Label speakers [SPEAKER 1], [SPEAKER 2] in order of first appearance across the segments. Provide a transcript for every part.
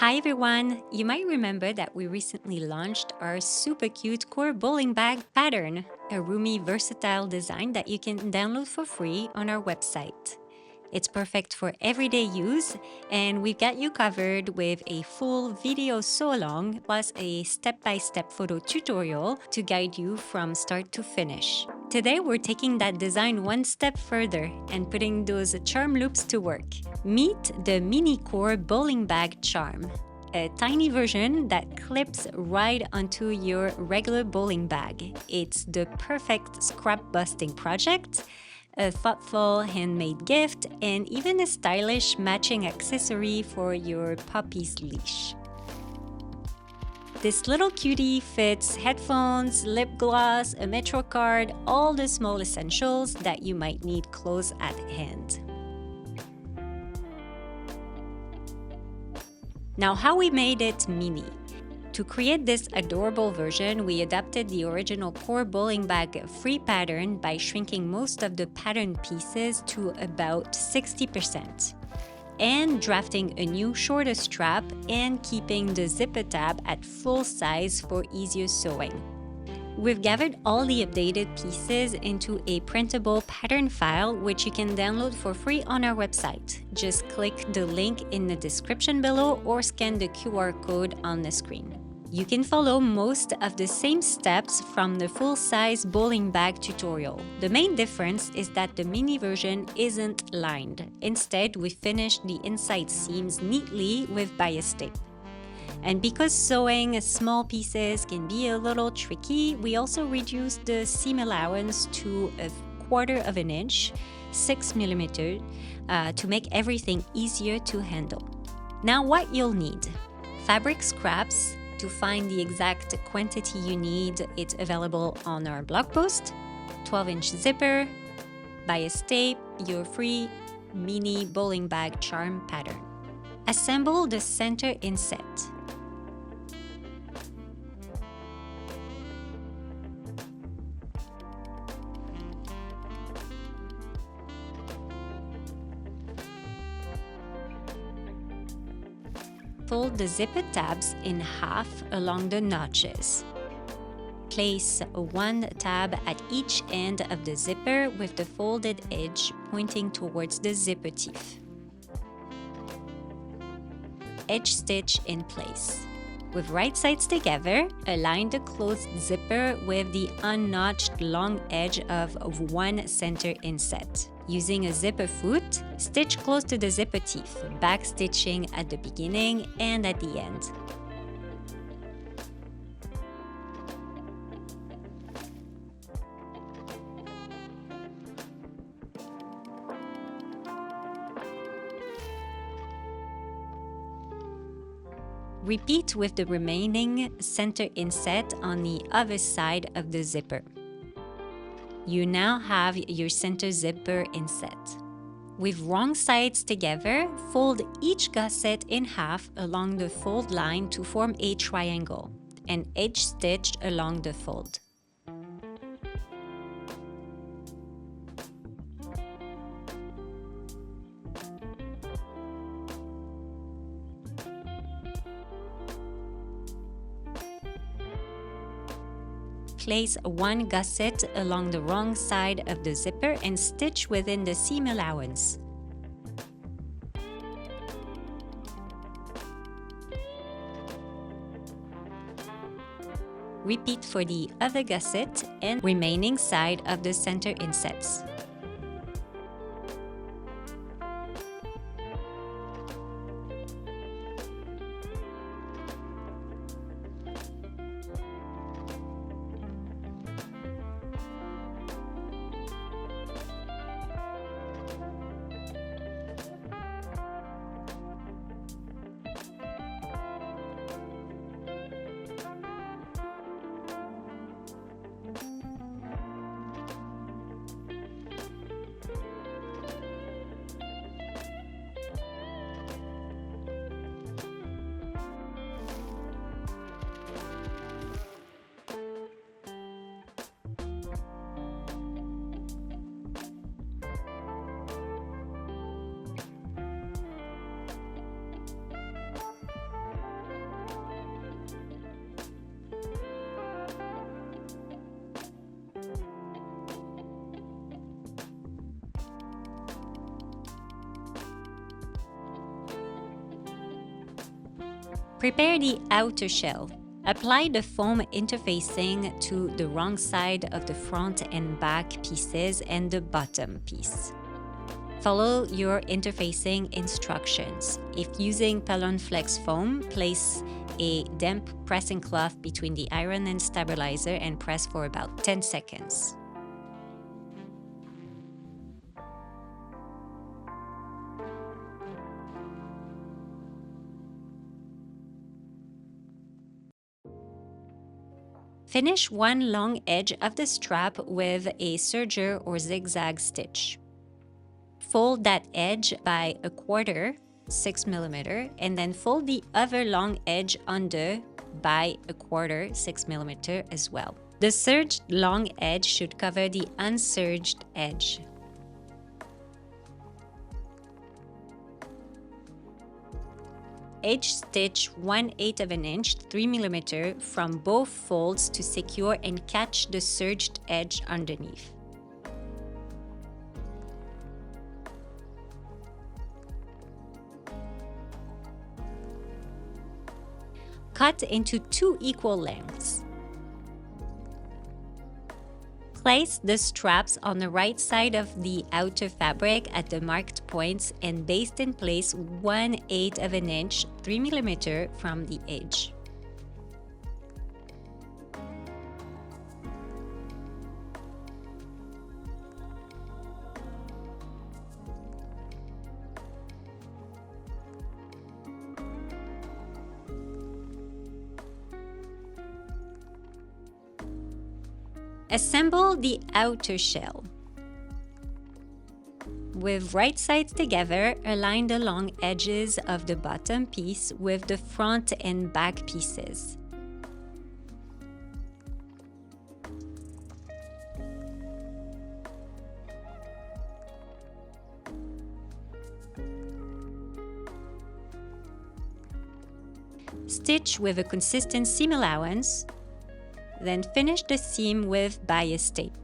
[SPEAKER 1] Hi everyone! You might remember that we recently launched our super cute core bowling bag pattern, a roomy, versatile design that you can download for free on our website. It's perfect for everyday use, and we've got you covered with a full video sew along plus a step-by-step photo tutorial to guide you from start to finish. Today, we're taking that design one step further and putting those charm loops to work. Meet the Mini Core Bowling Bag Charm, a tiny version that clips right onto your regular bowling bag. It's the perfect scrap busting project, a thoughtful handmade gift, and even a stylish matching accessory for your puppy's leash. This little cutie fits headphones, lip gloss, a metro card, all the small essentials that you might need close at hand. Now, how we made it mini. To create this adorable version, we adapted the original core bowling bag free pattern by shrinking most of the pattern pieces to about 60%, and drafting a new shorter strap and keeping the zipper tab at full size for easier sewing. We've gathered all the updated pieces into a printable pattern file, which you can download for free on our website. Just click the link in the description below or scan the QR code on the screen. You can follow most of the same steps from the full-size bowling bag tutorial. The main difference is that the mini version isn't lined. Instead, we finished the inside seams neatly with bias tape. And because sewing small pieces can be a little tricky, we also reduced the seam allowance to 1/4 of an inch, 6 millimeters, to make everything easier to handle. Now what you'll need: fabric scraps. To find the exact quantity you need, it's available on our blog post, 12-inch zipper, bias tape, your free mini bowling bag charm pattern. Assemble the center inset. Fold the zipper tabs in half along the notches. Place one tab at each end of the zipper with the folded edge pointing towards the zipper teeth. Edge stitch in place. With right sides together, align the closed zipper with the unnotched long edge of one center inset. Using a zipper foot, stitch close to the zipper teeth, back stitching at the beginning and at the end. Repeat with the remaining center inset on the other side of the zipper. You now have your center zipper inset. With wrong sides together, fold each gusset in half along the fold line to form a triangle, and edge stitch along the fold. Place one gusset along the wrong side of the zipper and stitch within the seam allowance. Repeat for the other gusset and remaining side of the center insets. Prepare the outer shell. Apply the foam interfacing to the wrong side of the front and back pieces and the bottom piece. Follow your interfacing instructions. If using Pelon Flex foam, place a damp pressing cloth between the iron and stabilizer and press for about 10 seconds. Finish one long edge of the strap with a serger or zigzag stitch. Fold that edge by a quarter, 6 mm, and then fold the other long edge under by a quarter, 6 mm as well. The serged long edge should cover the unserged edge. Edge stitch 1/8 of an inch, 3 mm from both folds to secure and catch the serged edge underneath. Cut into 2 equal lengths. Place the straps on the right side of the outer fabric at the marked points and baste in place 1/8 of an inch, 3 mm from the edge. Assemble the outer shell. With right sides together, align the long edges of the bottom piece with the front and back pieces. Stitch with a consistent seam allowance, then finish the seam with bias tape.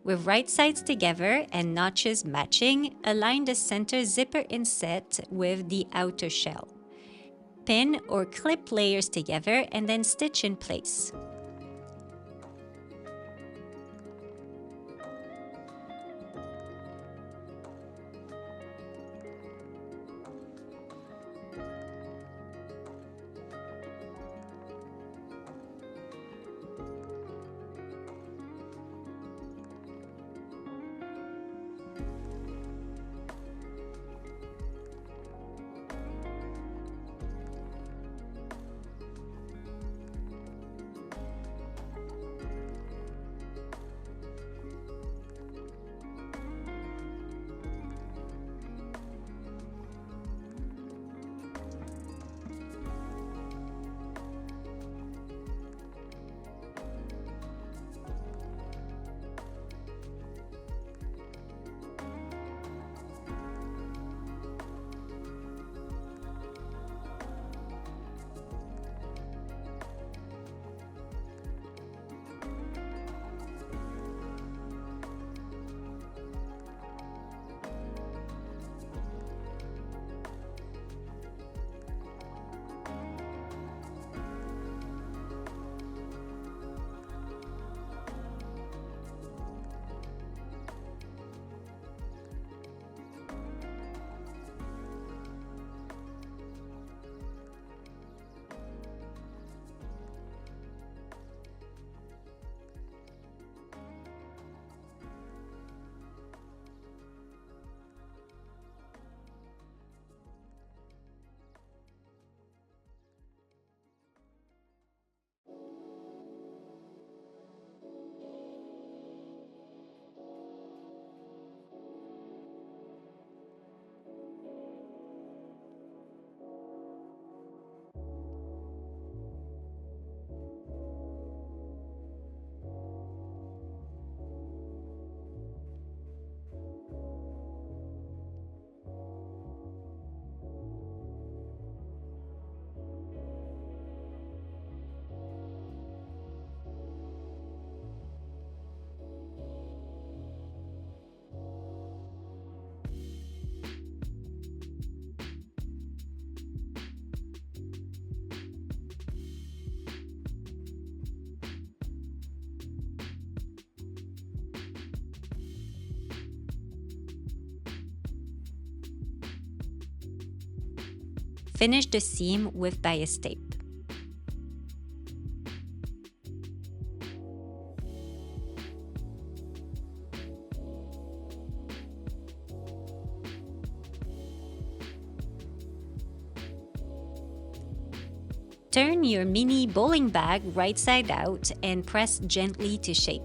[SPEAKER 1] With right sides together and notches matching, align the center zipper inset with the outer shell. Pin or clip layers together and then stitch in place. finish the seam with bias tape. Turn your mini bowling bag right side out and press gently to shape.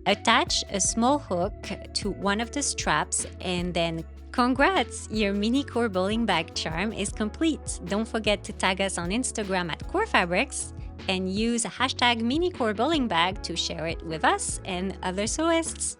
[SPEAKER 1] Attach a small hook to one of the straps and then congrats! Your mini core bowling bag charm is complete. Don't forget to tag us on Instagram at Core Fabrics and use hashtag mini core bowling bag to share it with us and other sewists.